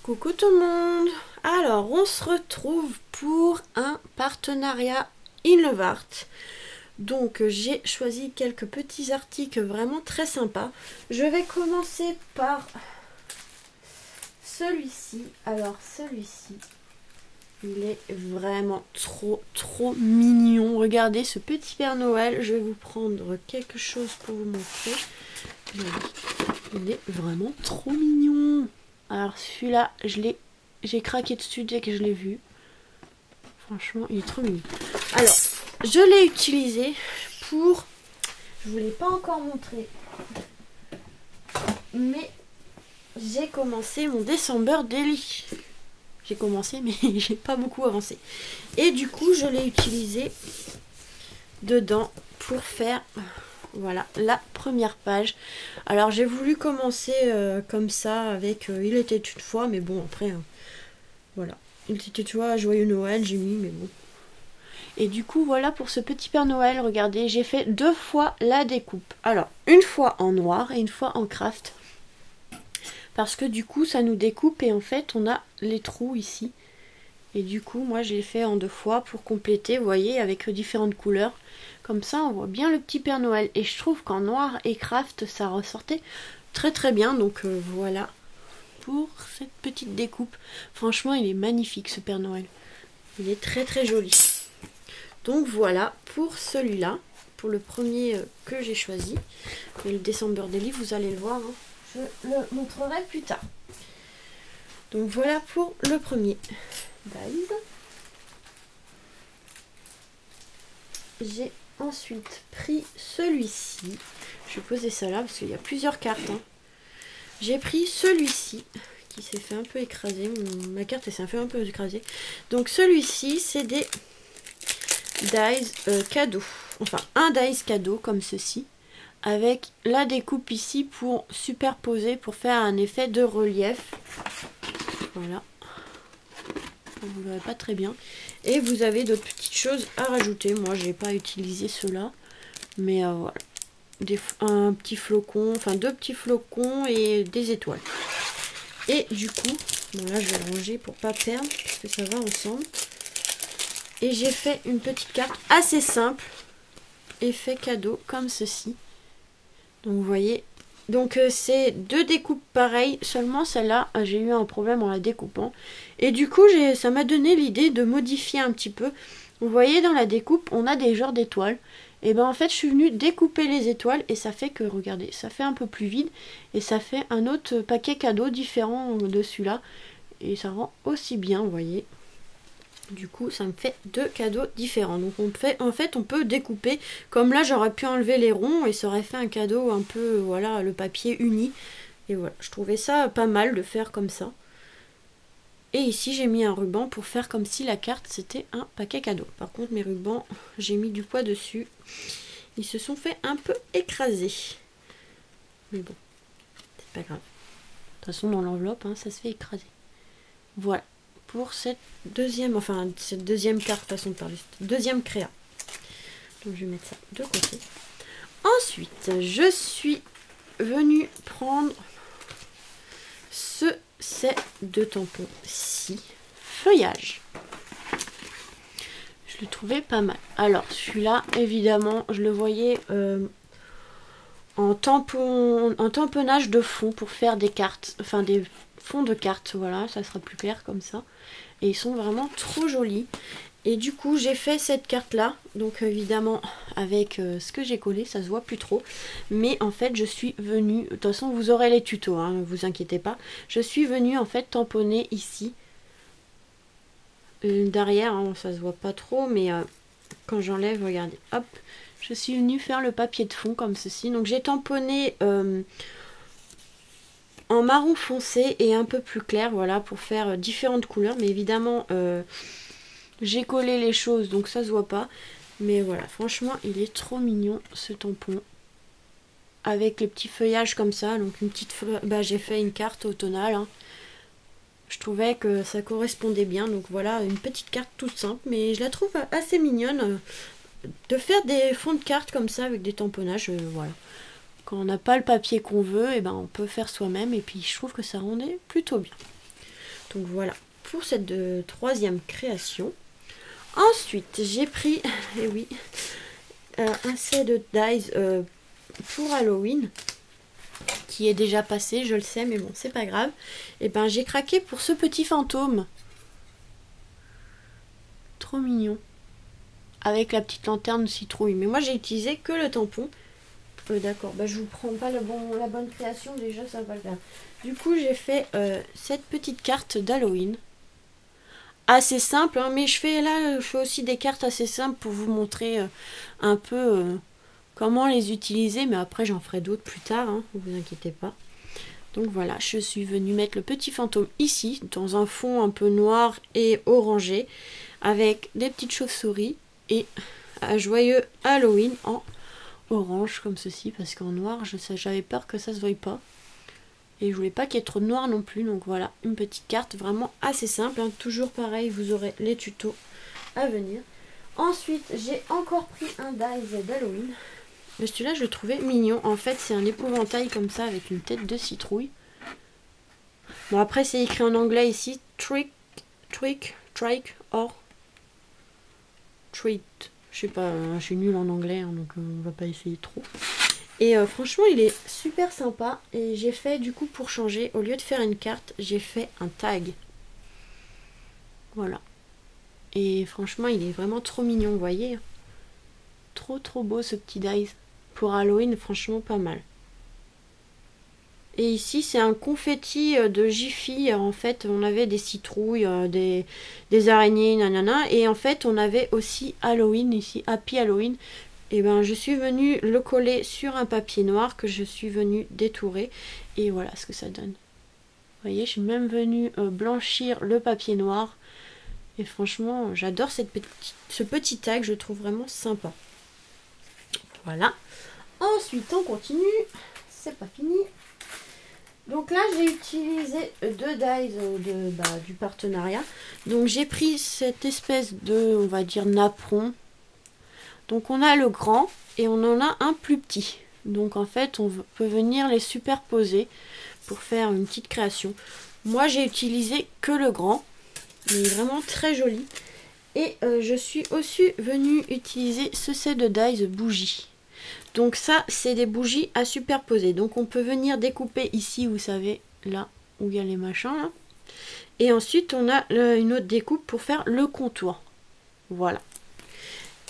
Coucou tout le monde. Alors on se retrouve pour un partenariat Inlovart. Donc j'ai choisi quelques petits articles vraiment très sympas. Je vais commencer par celui-ci. Alors celui-ci, il est vraiment trop mignon. Regardez ce petit Père Noël. Je vais vous prendre quelque chose pour vous montrer. Il est vraiment trop mignon. Alors celui-là, j'ai craqué dessus dès que je l'ai vu. Franchement, il est trop mignon. Alors, je l'ai utilisé pour... Je vous l'ai pas encore montré. Mais j'ai commencé mon December Daily. J'ai commencé, mais j'ai pas beaucoup avancé. Et du coup, je l'ai utilisé dedans pour faire... Voilà, la première page. Alors j'ai voulu commencer comme ça avec Il était une fois, mais bon après, voilà. Il était une fois, Joyeux Noël, j'ai mis, mais bon. Et du coup voilà pour ce petit Père Noël, regardez, j'ai fait 2 fois la découpe. Alors, une fois en noir et une fois en craft. Parce que du coup ça nous découpe et en fait on a les trous ici. Et du coup moi je l'ai fait en 2 fois pour compléter, vous voyez, avec différentes couleurs. Comme ça on voit bien le petit Père Noël. Et je trouve qu'en noir et craft ça ressortait très bien. Donc voilà pour cette petite découpe. Franchement il est magnifique ce Père Noël. Il est très joli. Donc voilà pour celui-là. Pour le premier que j'ai choisi. Et le December Daily, vous allez le voir. Hein. Je le montrerai plus tard. Donc voilà pour le premier. Dies. J'ai ensuite pris celui-ci. Je vais poser ça là parce qu'il y a plusieurs cartes. Hein. J'ai pris celui-ci qui s'est fait un peu écraser. Ma carte s'est fait un peu écraser. Donc celui-ci, c'est des dies cadeaux. Enfin, un dies cadeau comme ceci. Avec la découpe ici pour superposer, pour faire un effet de relief. Voilà. Vous ne verrez pas très bien. Et vous avez d'autres petites choses à rajouter. Moi, j'ai pas utilisé cela. Mais voilà. Un petit flocon, enfin 2 petits flocons et des étoiles. Et du coup, bon là, je vais ranger pour pas perdre, parce que ça va ensemble. Et j'ai fait une petite carte assez simple. Effet cadeau, comme ceci. Donc, vous voyez... Donc c'est 2 découpes pareilles, seulement celle-là j'ai eu un problème en la découpant. Et du coup ça m'a donné l'idée de modifier un petit peu. Vous voyez dans la découpe on a des genres d'étoiles. Et ben en fait je suis venue découper les étoiles et ça fait que, regardez, ça fait un peu plus vide. Et ça fait un autre paquet cadeau différent de celui-là. Et ça rend aussi bien, vous voyez. Du coup, ça me fait 2 cadeaux différents. Donc en fait, on peut découper. Comme là, j'aurais pu enlever les ronds et ça aurait fait un cadeau un peu, voilà, le papier uni. Et voilà, je trouvais ça pas mal de faire comme ça. Et ici, j'ai mis un ruban pour faire comme si la carte, c'était un paquet cadeau. Par contre, mes rubans, j'ai mis du poids dessus. Ils se sont fait un peu écraser. Mais bon, c'est pas grave. De toute façon, dans l'enveloppe, hein, ça se fait écraser. Voilà. Pour cette deuxième carte, façon de parler, cette deuxième créa. Donc je vais mettre ça de côté. Ensuite, je suis venue prendre ce set de tampons-ci, feuillage. Je le trouvais pas mal. Alors celui-là, évidemment, je le voyais en tamponnage de fond pour faire des cartes, enfin des fonds de cartes, voilà, ça sera plus clair comme ça. Et ils sont vraiment trop jolis. Et du coup, j'ai fait cette carte-là. Donc évidemment, avec ce que j'ai collé, ça se voit plus trop. Mais en fait, je suis venue... De toute façon, vous aurez les tutos, hein, ne vous inquiétez pas. Je suis venue en fait tamponner ici. Derrière, hein, ça se voit pas trop, mais quand j'enlève, regardez, hop. Je suis venue faire le papier de fond comme ceci. Donc j'ai tamponné... en marron foncé et un peu plus clair, voilà, pour faire différentes couleurs. Mais évidemment, j'ai collé les choses, donc ça se voit pas. Mais voilà, franchement, il est trop mignon, ce tampon. Avec les petits feuillages comme ça. Donc une petite j'ai fait une carte automnale. Hein. Je trouvais que ça correspondait bien. Donc voilà, une petite carte toute simple. Mais je la trouve assez mignonne. De faire des fonds de cartes comme ça avec des tamponnages, voilà. Quand on n'a pas le papier qu'on veut, et ben on peut faire soi-même. Et puis je trouve que ça rendait plutôt bien. Donc voilà pour cette troisième création. Ensuite j'ai pris, et oui, un set de dies pour Halloween qui est déjà passé, je le sais, mais bon, c'est pas grave. Et ben j'ai craqué pour ce petit fantôme. Trop mignon. Avec la petite lanterne citrouille. Mais moi j'ai utilisé que le tampon. D'accord, bah, je vous prends pas la bonne création, déjà ça va le faire. Du coup j'ai fait cette petite carte d'Halloween. Assez simple, hein, mais je fais aussi des cartes assez simples pour vous montrer un peu comment les utiliser. Mais après j'en ferai d'autres plus tard, hein, ne vous inquiétez pas. Donc voilà, je suis venue mettre le petit fantôme ici, dans un fond un peu noir et orangé, avec des petites chauves-souris et un joyeux Halloween en orange comme ceci, parce qu'en noir, j'avais peur que ça se voie pas. Et je voulais pas qu'il y ait trop de noir non plus, donc voilà, une petite carte vraiment assez simple, hein. Toujours pareil, vous aurez les tutos à venir. Ensuite, j'ai encore pris un dies d'Halloween. Mais celui-là, je le trouvais mignon. En fait, c'est un épouvantail comme ça, avec une tête de citrouille. Bon, après, c'est écrit en anglais ici. Trick, or treat. Je sais pas, je suis nulle en anglais, hein, donc on va pas essayer trop. Et franchement, il est super sympa. Et j'ai fait, du coup, pour changer, au lieu de faire une carte, j'ai fait un tag. Voilà. Et franchement, il est vraiment trop mignon, vous voyez. Trop beau ce petit dice. Pour Halloween, franchement pas mal. Et ici c'est un confetti de Jiffy. En fait on avait des citrouilles, des araignées, nanana. Et en fait on avait aussi Halloween ici, Happy Halloween. Et ben je suis venue le coller sur un papier noir que je suis venue détourer. Et voilà ce que ça donne. Vous voyez, je suis même venue blanchir le papier noir. Et franchement j'adore ce petit tag, je le trouve vraiment sympa. Voilà. Ensuite, on continue. C'est pas fini. Donc là, j'ai utilisé 2 dies du partenariat. Donc j'ai pris cette espèce de, on va dire, napperon. Donc on a le grand et on en a un plus petit. Donc en fait, on peut venir les superposer pour faire une petite création. Moi, j'ai utilisé que le grand. Il est vraiment très joli. Et je suis aussi venue utiliser ce set de dies bougies. Donc ça, c'est des bougies à superposer. Donc on peut venir découper ici, vous savez, là où il y a les machins. Là. Et ensuite, on a une autre découpe pour faire le contour. Voilà.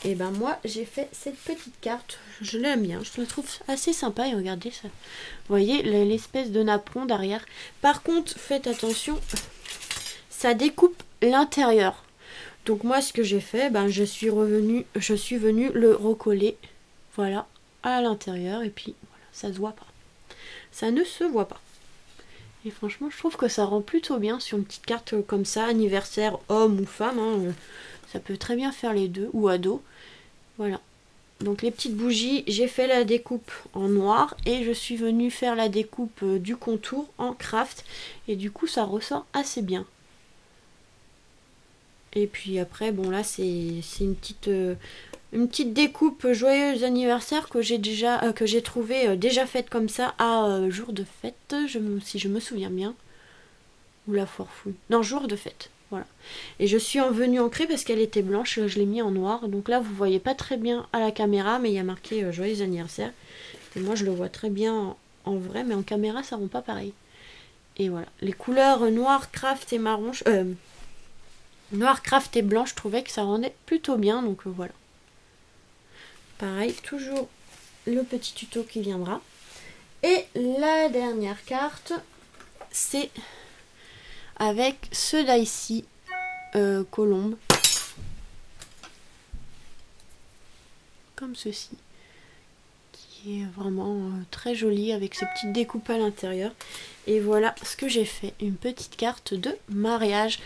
Et ben moi, j'ai fait cette petite carte. Je l'aime bien, je la trouve assez sympa. Et regardez ça. Vous voyez, l'espèce de napperon derrière. Par contre, faites attention, ça découpe l'intérieur. Donc moi, ce que j'ai fait, ben, je suis venue le recoller. Voilà, à l'intérieur, et puis voilà, ça se voit pas. Ça ne se voit pas. Et franchement, je trouve que ça rend plutôt bien sur une petite carte comme ça, anniversaire, homme ou femme. Hein, ça peut très bien faire les deux, ou ado. Voilà. Donc les petites bougies, j'ai fait la découpe en noir, et je suis venue faire la découpe du contour en craft. Et du coup, ça ressort assez bien. Et puis après, bon là, c'est une petite découpe joyeux anniversaire que j'ai trouvé déjà faite comme ça à jour de fête, si je me souviens bien. Ou la foire fouille. Non, jour de fête. Voilà. Et je suis venue ancrer parce qu'elle était blanche, je l'ai mis en noir. Donc là, vous voyez pas très bien à la caméra, mais il y a marqué joyeux anniversaire. Et moi, je le vois très bien en vrai, mais en caméra, ça rend pas pareil. Et voilà. Les couleurs noir, craft et marron... noir, craft et blanc, je trouvais que ça rendait plutôt bien, donc voilà. Pareil, toujours le petit tuto qui viendra. Et la dernière carte, c'est avec ce die-ci, colombe. Comme ceci. Qui est vraiment très joli avec ses petites découpes à l'intérieur. Et voilà ce que j'ai fait, une petite carte de mariage.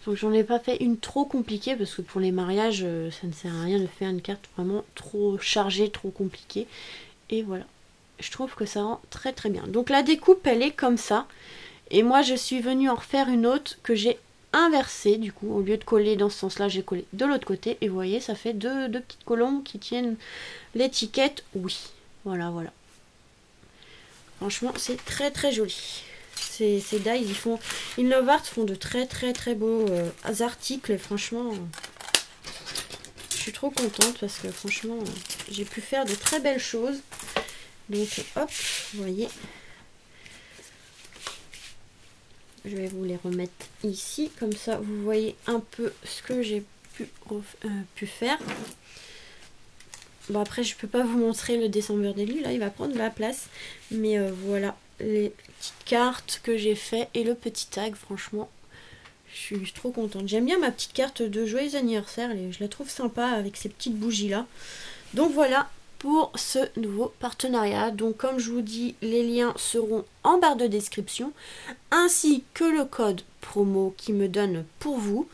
Donc j'en ai pas fait une trop compliquée parce que pour les mariages ça ne sert à rien de faire une carte vraiment trop chargée, trop compliquée. Et voilà, je trouve que ça rend très très bien. Donc la découpe elle est comme ça. Et moi je suis venue en refaire une autre que j'ai inversée. Du coup au lieu de coller dans ce sens là, j'ai collé de l'autre côté. Et vous voyez, ça fait deux petites colombes qui tiennent l'étiquette oui. Voilà. Franchement c'est très très joli. ces dyes. Love Art font de très beaux articles. Et franchement, je suis trop contente parce que franchement, j'ai pu faire de très belles choses. Donc hop, vous voyez. Je vais vous les remettre ici. Comme ça, vous voyez un peu ce que j'ai pu faire. Bon, après, je peux pas vous montrer le Décembre d'élu. Là, il va prendre de la place. Mais voilà les petites cartes que j'ai fait et le petit tag. Franchement, je suis trop contente. J'aime bien ma petite carte de joyeux anniversaire. Je la trouve sympa avec ces petites bougies là. Donc voilà pour ce nouveau partenariat. Donc comme je vous dis, les liens seront en barre de description, ainsi que le code promo qui me donne pour vous,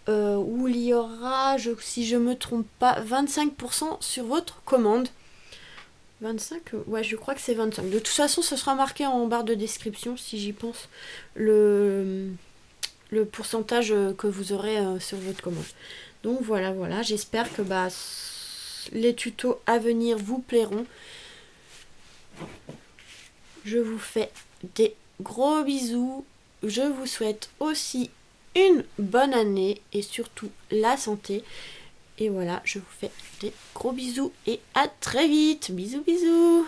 où il y aura, si je me trompe pas, 25% sur votre commande. 25, ouais, je crois que c'est 25. De toute façon, ce sera marqué en barre de description, si j'y pense, le pourcentage que vous aurez sur votre commande. Donc voilà, j'espère que les tutos à venir vous plairont. Je vous fais des gros bisous. Je vous souhaite aussi une bonne année et surtout la santé. Et voilà, je vous fais des gros bisous et à très vite. Bisous.